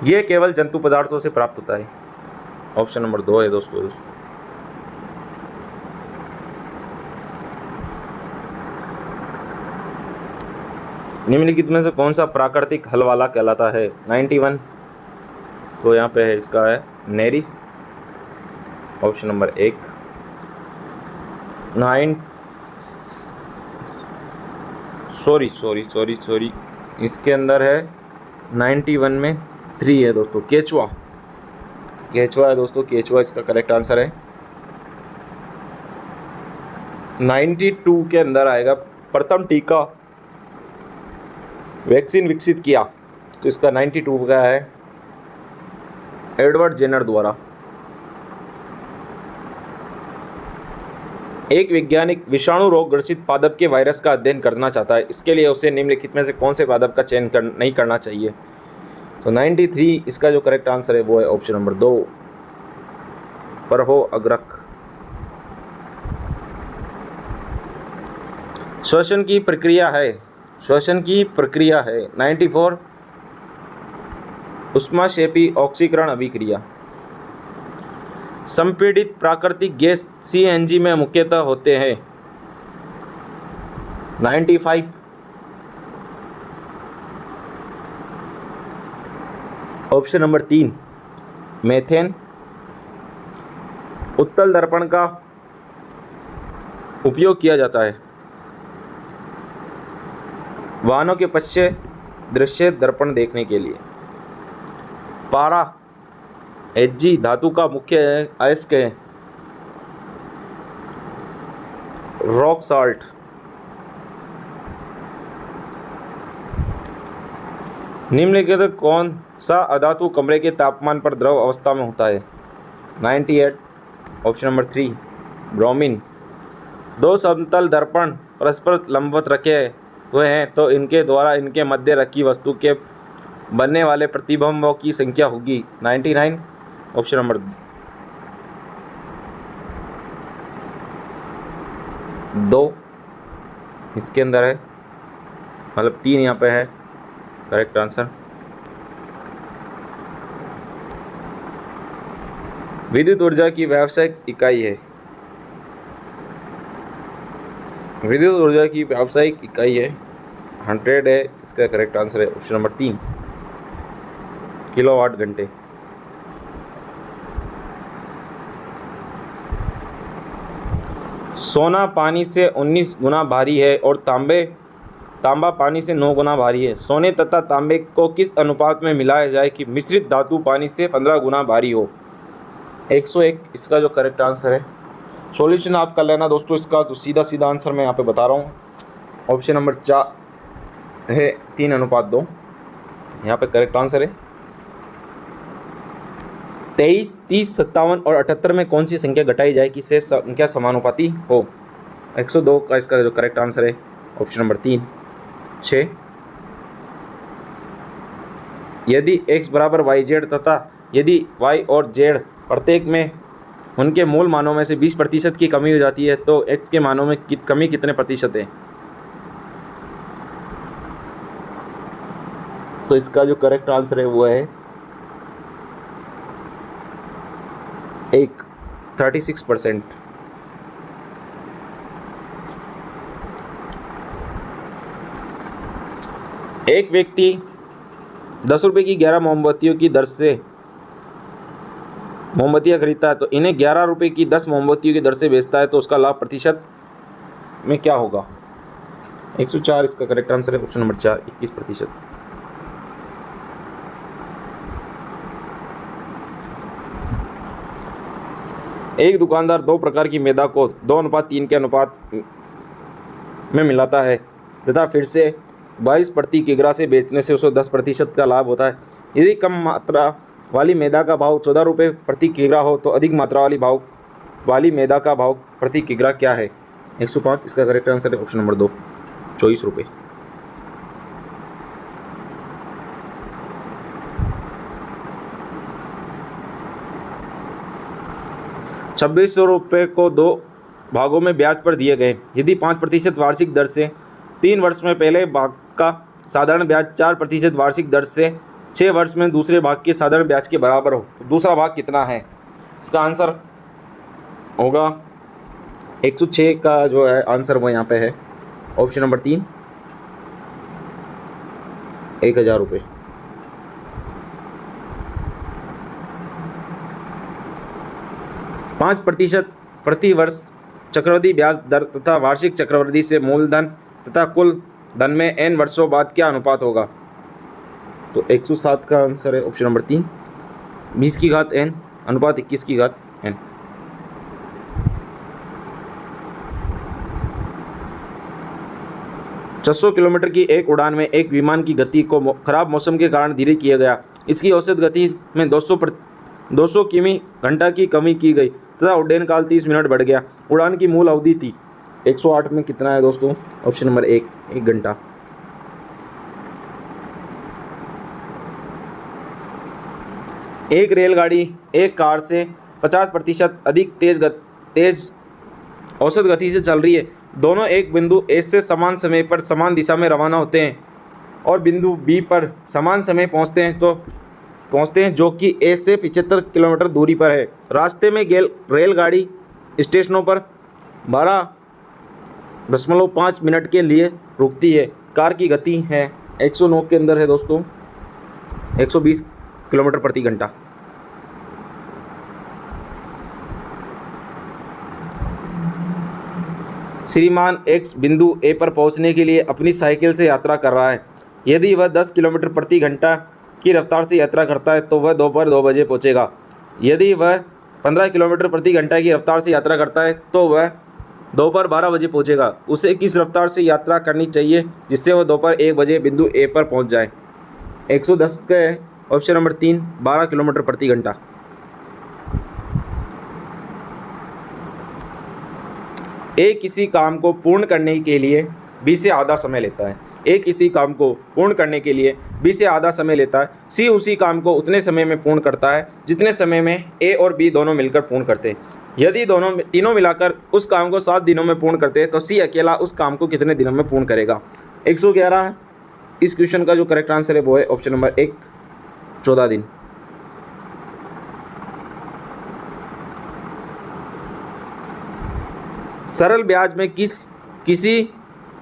ये केवल जंतु पदार्थों से प्राप्त होता है। ऑप्शन नंबर 2 है दोस्तों। निम्नलिखित में से कौन सा प्राकृतिक हल वाला कहलाता है। 91 तो यहाँ पे है, इसका है नेरिस। ऑप्शन नंबर 1 9 सॉरी इसके अंदर है 91 में 3 है दोस्तों। केचुआ है दोस्तों, केचुआ इसका करेक्ट आंसर है। 92 के अंदर आएगा प्रथम टीका वैक्सीन विकसित किया? तो इसका 92 का है एडवर्ड जेनर द्वारा। एक वैज्ञानिक विषाणु रोग ग्रसित पादप के वायरस का अध्ययन करना चाहता है, इसके लिए उसे निम्नलिखित में से कौन से पादप का चयन नहीं करना चाहिए? तो 93 इसका जो करेक्ट आंसर है वो है ऑप्शन नंबर 2, परहो अग्रक। श्वसन की प्रक्रिया है 94 ऊष्माक्षेपी ऑक्सीकरण अभिक्रिया। संपीड़ित प्राकृतिक गैस CNG में मुख्यतः होते हैं 95 ऑप्शन नंबर 3 मेथेन। उत्तल दर्पण का उपयोग किया जाता है वाहनों के पश्चिम दृश्य दर्पण देखने के लिए। पारा Hg धातु का मुख्य अयस्क है रॉक साल्ट। निम्नलिखित कौन सा अधातु कमरे के तापमान पर द्रव अवस्था में होता है? 98 ऑप्शन नंबर 3 ब्रोमीन। दो समतल दर्पण परस्पर लंबवत रखे हुए हैं तो इनके द्वारा इनके मध्य रखी वस्तु के बनने वाले प्रतिबिंबों की संख्या होगी 99 ऑप्शन नंबर 2 इसके अंदर है, मतलब 3 यहाँ पे है करेक्ट आंसर। विद्युत ऊर्जा की व्यावसायिक इकाई है, विद्युत ऊर्जा की व्यावसायिक इकाई है 100 है, इसका करेक्ट आंसर है ऑप्शन नंबर 3 किलोवाट घंटे। सोना पानी से 19 गुना भारी है और तांबा पानी से 9 गुना भारी है। सोने तथा तांबे को किस अनुपात में मिलाया जाए कि मिश्रित धातु पानी से 15 गुना भारी हो? 101 इसका जो करेक्ट आंसर है। सॉल्यूशन आप कर लेना दोस्तों इसका, तो सीधा आंसर मैं यहाँ पे बता रहा हूँ। ऑप्शन नंबर 4 है 3:2, यहाँ पे करेक्ट आंसर है। 23, 30, 57 और 78 में कौन सी संख्या घटाई जाए कि शेष संख्या समानुपाती हो? 102 का इसका जो करेक्ट आंसर है ऑप्शन नंबर 3 6। यदि x बराबर YZ तथा यदि y और z प्रत्येक में उनके मूल मानों में से 20% की कमी हो जाती है तो x के मानों में कमी कितने प्रतिशत है? तो इसका जो करेक्ट आंसर है वो है 36%। एक व्यक्ति 10 रुपये की 11 मोमबत्तियों की दर से मोमबत्तियाँ खरीदता है तो इन्हें 11 रुपये की 10 मोमबत्तियों की दर से बेचता है तो उसका लाभ प्रतिशत में क्या होगा? 104 इसका करेक्ट आंसर है ऑप्शन नंबर 4 21%। एक दुकानदार 2 प्रकार की मैदा को 2:3 के अनुपात में मिलाता है तथा फिर से 22 प्रति किग्रा से बेचने से उसे 10% का लाभ होता है। यदि कम मात्रा वाली मैदा का भाव 14 रुपये प्रति किग्रा हो तो अधिक मात्रा वाली मैदा का भाव प्रति किग्रा क्या है? 105 इसका करेक्ट आंसर है ऑप्शन नंबर 2 24 रुपये। ₹2600 को 2 भागों में ब्याज पर दिए गए। यदि 5% वार्षिक दर से 3 वर्ष में पहले भाग का साधारण ब्याज 4% वार्षिक दर से 6 वर्ष में दूसरे भाग के साधारण ब्याज के बराबर हो तो दूसरा भाग कितना है? इसका आंसर होगा 106 का जो है आंसर वो यहाँ पे है ऑप्शन नंबर 3 ₹1000। 5% प्रति वर्ष चक्रवृद्धि ब्याज दर तथा वार्षिक चक्रवृद्धि से मूलधन तथा कुल धन में n वर्षों बाद क्या अनुपात होगा? तो 107 का आंसर है ऑप्शन नंबर 3 20 की घात n अनुपात 21 की घात n। 600 किलोमीटर की एक उड़ान में एक विमान की गति को खराब मौसम के कारण धीरे किया गया। इसकी औसत गति में 200 किमी घंटा की कमी की गई तथा उड्डयन काल 30 मिनट बढ़ गया। उड़ान की मूल अवधि थी 108 में कितना है दोस्तों? ऑप्शन नंबर 1 घंटा। एक रेलगाड़ी एक कार से 50% अधिक तेज औसत गति से चल रही है। दोनों एक बिंदु ए से समान समय पर समान दिशा में रवाना होते हैं और बिंदु बी पर समान समय पहुंचते हैं जो कि ए से 75 किलोमीटर दूरी पर है। रास्ते में रेलगाड़ी स्टेशनों पर 12.5 मिनट के लिए रुकती है। कार की गति है 109 के अंदर है दोस्तों 120 किलोमीटर प्रति घंटा। श्रीमान एक्स बिंदु ए पर पहुंचने के लिए अपनी साइकिल से यात्रा कर रहा है। यदि वह 10 किलोमीटर प्रति घंटा की रफ्तार से यात्रा करता है तो वह दोपहर 2 बजे पहुंचेगा। यदि वह 15 किलोमीटर प्रति घंटा की रफ्तार से यात्रा करता है तो वह दोपहर 12 बजे पहुंचेगा। उसे किस रफ्तार से यात्रा करनी चाहिए जिससे वह दोपहर 1 बजे बिंदु ए पर पहुंच जाए? 110 का ऑप्शन नंबर 3 12 किलोमीटर प्रति घंटा। ए किसी काम को पूर्ण करने के लिए बी से आधा समय लेता है। ए किसी काम को पूर्ण करने के लिए बी से आधा समय लेता है। सी उसी काम को उतने समय में पूर्ण करता है जितने समय में ए और बी दोनों मिलकर पूर्ण करते हैं। यदि तीनों मिलाकर उस काम को 7 दिनों में पूर्ण करते हैं तो सी अकेला उस काम को कितने दिनों में पूर्ण करेगा? 111 है। इस क्वेश्चन का जो करेक्ट आंसर है वो है ऑप्शन नंबर 1 14 दिन। सरल ब्याज में किसी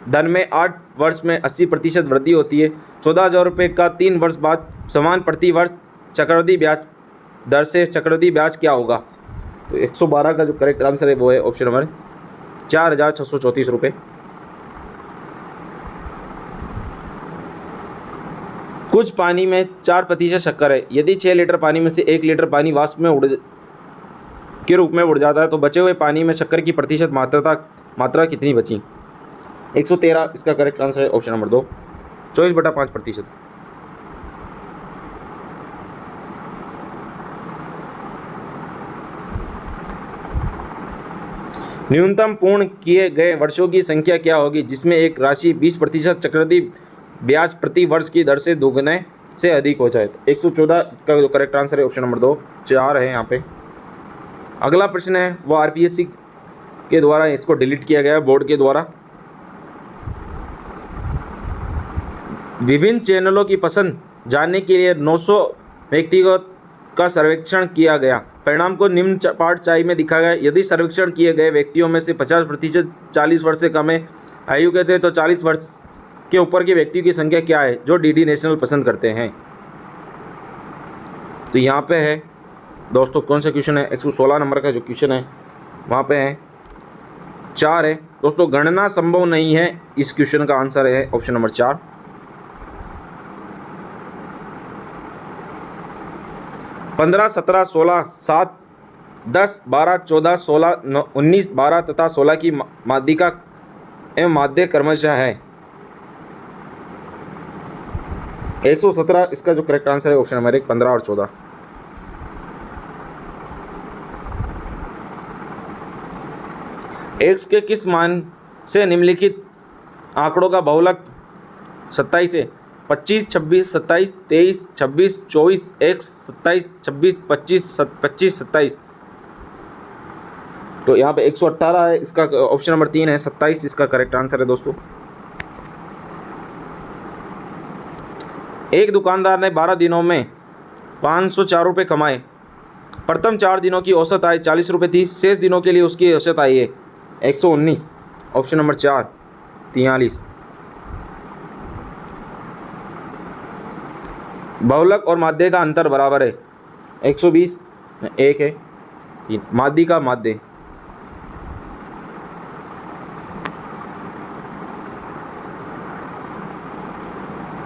धन में 8 वर्ष में 80% वृद्धि होती है। 14,000 रुपये का 3 वर्ष बाद समान प्रति वर्ष चक्रवृद्धि ब्याज दर से चक्रवृद्धि ब्याज क्या होगा? तो 112 का जो करेक्ट आंसर है वो है ऑप्शन नंबर 4,634 रुपये। कुछ पानी में 4% शक्कर है। यदि 6 लीटर पानी में से 1 लीटर पानी वाष्प में के रूप में उड़ जाता है तो बचे हुए पानी में शक्कर की प्रतिशत मात्रा कितनी बची? 113 इसका करेक्ट आंसर है ऑप्शन नंबर 2 24/5%। न्यूनतम पूर्ण किए गए वर्षों की संख्या क्या होगी जिसमें एक राशि 20% चक्रवृद्धि ब्याज प्रति वर्ष की दर से दोगुने से अधिक हो जाए? तो 114 का जो करेक्ट आंसर है ऑप्शन नंबर 2 4 है यहाँ पे। अगला प्रश्न है वो आरपीएससी के द्वारा इसको डिलीट किया गया बोर्ड के द्वारा। विभिन्न चैनलों की पसंद जानने के लिए 900 व्यक्तियों का सर्वेक्षण किया गया। परिणाम को निम्न पाठ चार्ट में दिखा गया। यदि सर्वेक्षण किए गए व्यक्तियों में से 50% 40 वर्ष से कम आयु के थे तो 40 वर्ष के ऊपर के व्यक्तियों की संख्या क्या है जो डीडी नेशनल पसंद करते हैं? तो यहाँ पे है दोस्तों कौन सा क्वेश्चन है? 116 नंबर का जो क्वेश्चन है वहाँ पे है 4 है दोस्तों। गणना संभव नहीं है। इस क्वेश्चन का आंसर है ऑप्शन नंबर 4। 15, 17, 16, 7, 10, 12, 14, 16, 19, 12 तथा 16 की माध्यिका एवं माध्य क्रमशः है। 117 इसका जो करेक्ट आंसर है ऑप्शन नंबर 1 15 और 14। एक्स के किस मान से निम्नलिखित आंकड़ों का बहुलक 27 है? 25, 26, 27, 23, 26, 24, x 27, 26, 25, 25, 27। तो यहाँ पे 118 है। इसका ऑप्शन नंबर 3 है 27 इसका करेक्ट आंसर है दोस्तों। एक दुकानदार ने 12 दिनों में 504 रुपये कमाए। प्रथम 4 दिनों की औसत आय 40 रुपये थी। शेष दिनों के लिए उसकी औसत आय है 119 ऑप्शन नंबर 4 43। बहुलक और माध्य का अंतर बराबर है 120 1 है 3 माध्य का माध्य।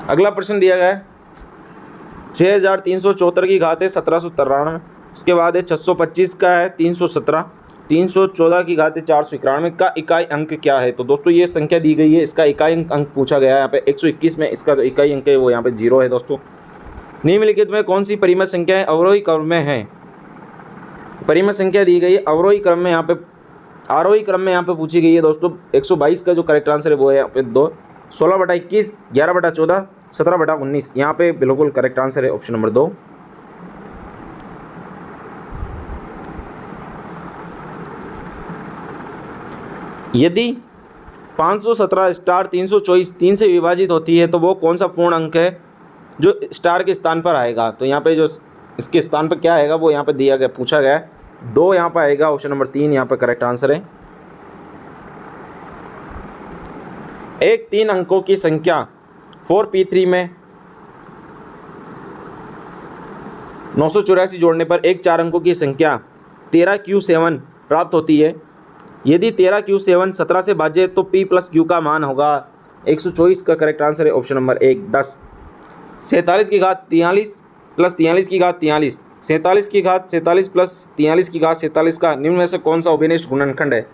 अगला प्रश्न दिया गया है 6374 की घात है 1793। उसके बाद है 625 का है 317। 314 की घात 491 का इकाई अंक क्या है? तो दोस्तों ये संख्या दी गई है, इसका इकाई अंक पूछा गया है यहाँ पे 121 में, इसका जो इकाई अंक है वो यहाँ पे 0 है दोस्तों। निम्नलिखित में कौन सी परिमित संख्याएं अवरोही क्रम में है? परिमित संख्या दी गई है अवरोही क्रम में, यहाँ पे आरोही क्रम में यहाँ पे पूछी गई है दोस्तों। 122 का जो करेक्ट आंसर है वो है यहाँ पे 2, 16/21, 11/14, 17/19, यहाँ पे बिल्कुल करेक्ट आंसर है ऑप्शन नंबर 2। यदि 517 स्टार 324 3 से विभाजित होती है तो वो कौन सा पूर्ण अंक है जो स्टार के स्थान पर आएगा? तो यहाँ पे जो इसके स्थान पर क्या आएगा वो यहाँ पे दिया गया, पूछा गया है। 2 यहाँ पर आएगा, ऑप्शन नंबर 3 यहाँ पर करेक्ट आंसर है। एक 3 अंकों की संख्या 4p3 में 984 जोड़ने पर एक 4 अंकों की संख्या 13q7 प्राप्त होती है। यदि 13q7 17 से भाज्य तो p प्लस q का मान होगा 124 का करेक्ट आंसर है ऑप्शन नंबर 1, 10। 47 की घात 43 प्लस 43 की घात 43, 47 की घात 47 प्लस 43 की घात 47 का निम्न में से कौन सा अभिनिष्ट गुणनखंड है?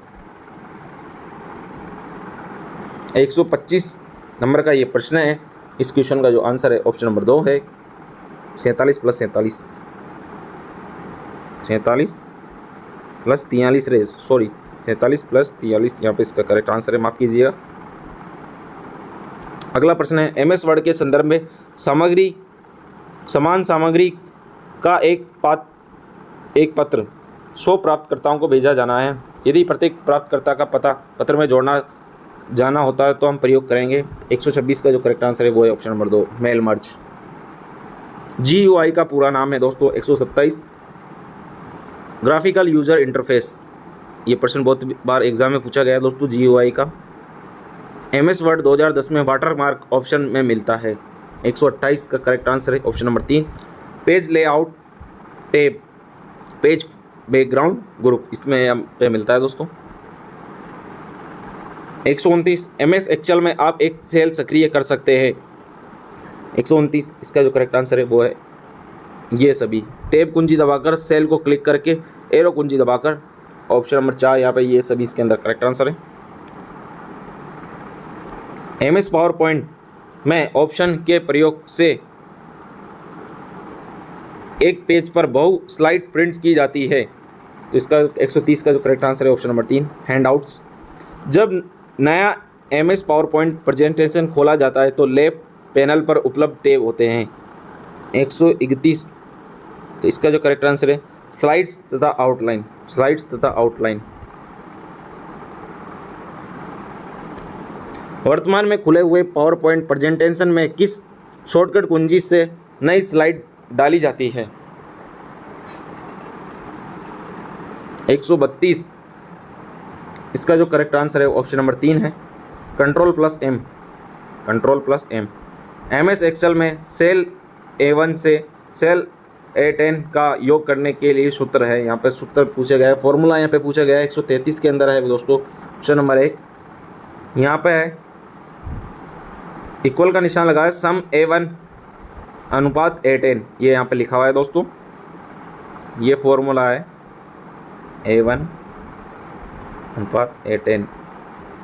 125 नंबर का ये प्रश्न है। इस क्वेश्चन का जो आंसर है ऑप्शन नंबर 2 है, 47 प्लस 47, 47 प्लस 43 रे सॉरी 47 प्लस 43 यहाँ पे इसका करेक्ट आंसर है, माफ़ कीजिएगा। अगला प्रश्न है MS वर्ड के संदर्भ में समान सामग्री का एक पत्र 100 प्राप्तकर्ताओं को भेजा जाना है। यदि प्रत्येक प्राप्तकर्ता का पता पत्र में जोड़ना जाना होता है तो हम प्रयोग करेंगे। 126 का जो करेक्ट आंसर है वो है option number 2, mail merge. GUI का पूरा नाम है दोस्तों 127 ग्राफिकल यूजर इंटरफेस। ये प्रश्न बहुत बार एग्जाम में पूछा गया है दोस्तों GUI का। MS वर्ड 2010 में वाटरमार्क ऑप्शन में मिलता है। 128 का करेक्ट आंसर है option number 3, page layout tab, page background group इसमें पे मिलता है दोस्तों। 129 MS एक्सेल में आप एक सेल सक्रिय कर सकते हैं। 129 इसका जो करेक्ट आंसर है वो है ये सभी। टैब कुंजी दबाकर, सेल को क्लिक करके, एरो कुंजी दबाकर, ऑप्शन नंबर 4 यहाँ पे ये सभी इसके अंदर करेक्ट आंसर है। MS पावर पॉइंट में ऑप्शन के प्रयोग से एक पेज पर बहु स्लाइड प्रिंट की जाती है। तो इसका 130 का जो करेक्ट आंसर है ऑप्शन नंबर 3, हैंडआउट्स। जब नया MS पावर पॉइंट प्रेजेंटेशन खोला जाता है तो लेफ्ट पैनल पर उपलब्ध टैब होते हैं। 131 तो इसका जो करेक्ट आंसर है स्लाइड्स तथा आउटलाइन, स्लाइड्स तथा आउटलाइन। वर्तमान में खुले हुए पावर पॉइंट प्रेजेंटेशन में किस शॉर्टकट कुंजी से नई स्लाइड डाली जाती है? 132 इसका जो करेक्ट आंसर है ऑप्शन नंबर 3 है, Ctrl+M, Ctrl+M। MS एक्सेल में सेल A1 से सेल A10 का योग करने के लिए सूत्र है। यहाँ पे सूत्र पूछा गया है, फॉर्मूला यहाँ पे पूछा गया है 133 के अंदर है दोस्तों, ऑप्शन नंबर 1 यहाँ पे है। इक्वल का निशान लगाया, सम A1 अनुपात A10 ये यहाँ पे लिखा हुआ है दोस्तों, ये फॉर्मूला है A1 अनुपात A10,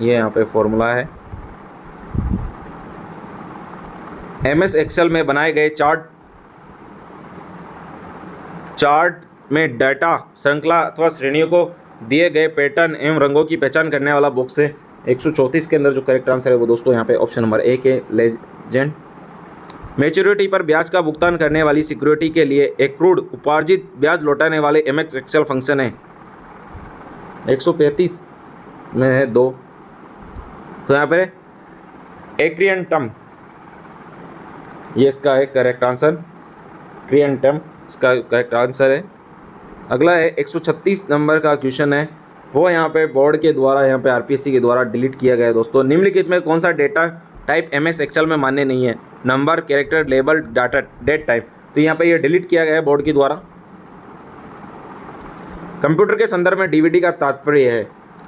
ये यहाँ पे फॉर्मूला है। MS एक्सेल में बनाए गए चार्ट में डाटा श्रृंखला अथवा श्रेणियों को दिए गए पैटर्न एवं रंगों की पहचान करने वाला बॉक्स है। 134 के अंदर जो करेक्ट आंसर है वो दोस्तों यहाँ पे ऑप्शन नंबर 1 है, लेजेंड। मैच्योरिटी पर ब्याज का भुगतान करने वाली सिक्योरिटी के लिए एक्रूड उपार्जित ब्याज लौटाने वाले MS एक्सेल फंक्शन है। 135 में है 2, तो यहाँ पर एक्रियन टर्म ये इसका है करेक्ट आंसर, क्रियन टर्म इसका करेक्ट आंसर है। अगला है 136 नंबर का क्वेश्चन है, वो यहाँ पे बोर्ड के द्वारा यहाँ पे RPSC के द्वारा डिलीट किया गया है दोस्तों। निम्नलिखित में कौन सा डेटा टाइप MS एक्सेल में मान्य नहीं है? Number, character, label, data, date type. तो यहाँ पे ये डिलीट किया गया है बोर्ड के द्वारा। कंप्यूटर के संदर्भ में DVD का तात्पर्य है।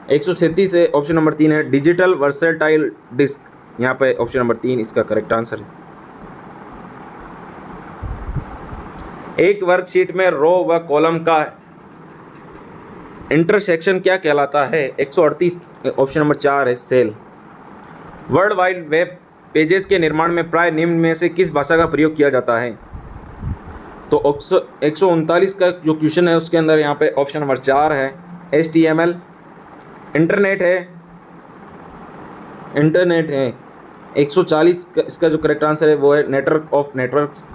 137 है, ऑप्शन नंबर 3 है, डिजिटल वर्सेटाइल डिस्क, यहाँ पे ऑप्शन नंबर 3 इसका करेक्ट आंसर है। एक वर्कशीट में रो व कॉलम का इंटरसेक्शन क्या कहलाता है? 138 ऑप्शन नंबर 4 है cell. World wide web pages के निर्माण में प्राय निम्न में से किस भाषा का प्रयोग किया जाता है? तो 139 का जो क्वेश्चन है उसके अंदर यहाँ पे ऑप्शन नंबर 4 है HTML। इंटरनेट है 140 का, इसका जो करेक्ट आंसर है वो है नेटवर्क ऑफ नेटवर्क्स।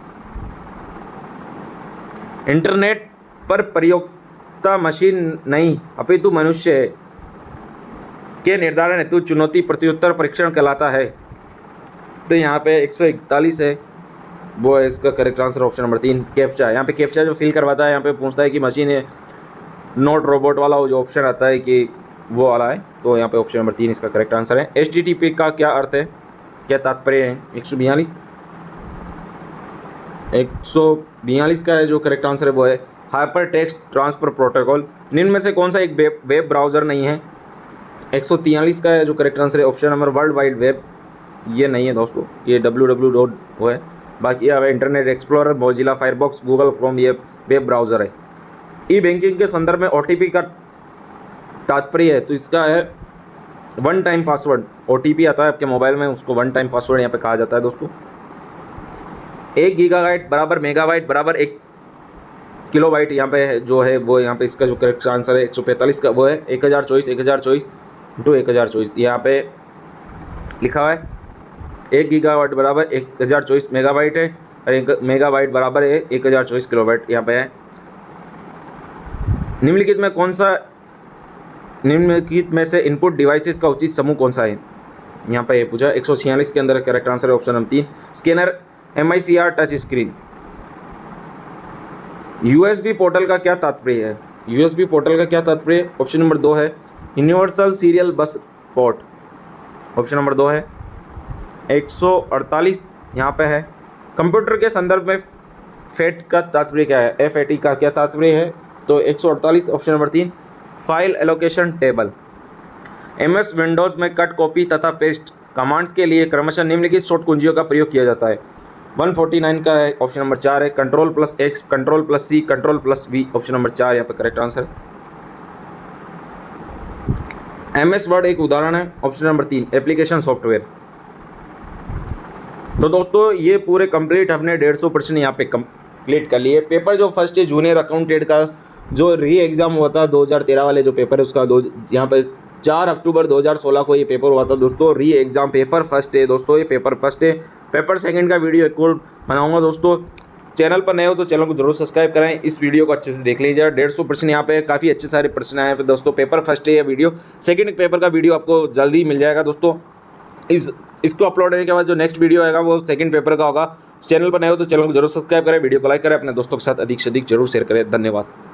इंटरनेट पर प्रयोक्ता मशीन नहीं अपितु मनुष्य है के निर्धारण हेतु चुनौती प्रत्युत्तर परीक्षण कहलाता है। तो यहाँ पे 141 है, वो है इसका correct answer option number 3 captcha. यहाँ पे कैप्चा जो फिल करवाता है, यहाँ पे पूछता है कि मशीन है नॉट रोबोट वाला वो जो ऑप्शन आता है कि वो वाला है, तो यहाँ पे ऑप्शन नंबर 3 इसका करेक्ट आंसर है। HTTP का क्या अर्थ है, क्या तात्पर्य है? 142 का है जो करेक्ट आंसर है वो है हाइपर टेक्स्ट ट्रांसफर प्रोटोकॉल। निम्न में से कौन सा एक वेब ब्राउज़र नहीं है? 143 का है जो करेक्ट आंसर है option number world wide web. ये नहीं है दोस्तों, ये www वो है। बाकी ये है internet explorer, Mozilla Firefox, Google Chrome, ये वेब ब्राउज़र है। ई बैंकिंग के संदर्भ में OTP का तात्पर्य है, तो इसका है वन टाइम पासवर्ड। OTP आता है आपके मोबाइल में, उसको वन टाइम पासवर्ड यहाँ पे कहा जाता है दोस्तों। 1 गीगाबाइट बराबर मेगाबाइट बराबर 1 किलोबाइट यहाँ पे है जो है वो यहाँ पे इसका जो करेक्ट आंसर है 145 का वो है 1024 इंटू 1024 यहाँ पे लिखा हुआ है। 1 गीगाबाइट बराबर 1024 मेगाबाइट है और 1 मेगाबाइट बराबर है 1024 किलोबाइट यहाँ पे है। निम्नलिखित में से इनपुट डिवाइसेस का उचित समूह कौन सा है? यहाँ पे पूछा 146 के अंदर करेक्ट आंसर है option number 3 scanner, MICR, touch screen. USB portal का क्या तात्पर्य है? USB पोर्टल का क्या तात्पर्य? ऑप्शन नंबर 2 है universal serial bus port. Option number 2 है 148 यहाँ पे है। कंप्यूटर के संदर्भ में FAT का तात्पर्य क्या है? FAT का क्या तात्पर्य है? तो 148 option number 3 file allocation table. MS Windows में कट, कॉपी तथा पेस्ट कमांड्स के लिए क्रमशः निम्नलिखित शॉर्ट कुंजियों का प्रयोग किया जाता है। 149 का है ऑप्शन नंबर 4 है Ctrl+X, Ctrl+C, Ctrl+V, option number 4 यहाँ पे करेक्ट आंसर है। MS वर्ड एक उदाहरण है, ऑप्शन नंबर 3 एप्लीकेशन सॉफ्टवेयर। तो दोस्तों ये पूरे कंप्लीट हमने 150 प्रश्न यहाँ पे कंप्लीट कर लिए। पेपर जो फर्स्ट है जूनियर अकाउंटेंट का जो री एग्ज़ाम हुआ था 2013 वाले जो पेपर है उसका यहाँ पर 4 अक्टूबर 2016 को ये पेपर हुआ था दोस्तों। री एग्ज़ाम पेपर फर्स्ट है दोस्तों, ये पेपर फर्स्ट है। पेपर सेकंड का वीडियो एक और बनाऊंगा दोस्तों। चैनल पर नए हो तो चैनल को जरूर सब्सक्राइब करें, इस वीडियो को अच्छे से देख लीजिए। 150 प्रश्न यहाँ पे काफ़ी अच्छे सारे प्रश्न आए हैं दोस्तों। पेपर फर्स्ट है ये वीडियो, सेकंड पेपर का वीडियो आपको जल्दी मिल जाएगा दोस्तों। इसको अपलोड होने के बाद जो नेक्स्ट वीडियो आएगा वो सेकंड पेपर का होगा। चैनल पर नए हो तो चैनल को जरूर सब्सक्राइब करें, वीडियो को लाइक करें, अपने दोस्तों के साथ अधिक से अधिक जरूर शेयर करें। धन्यवाद।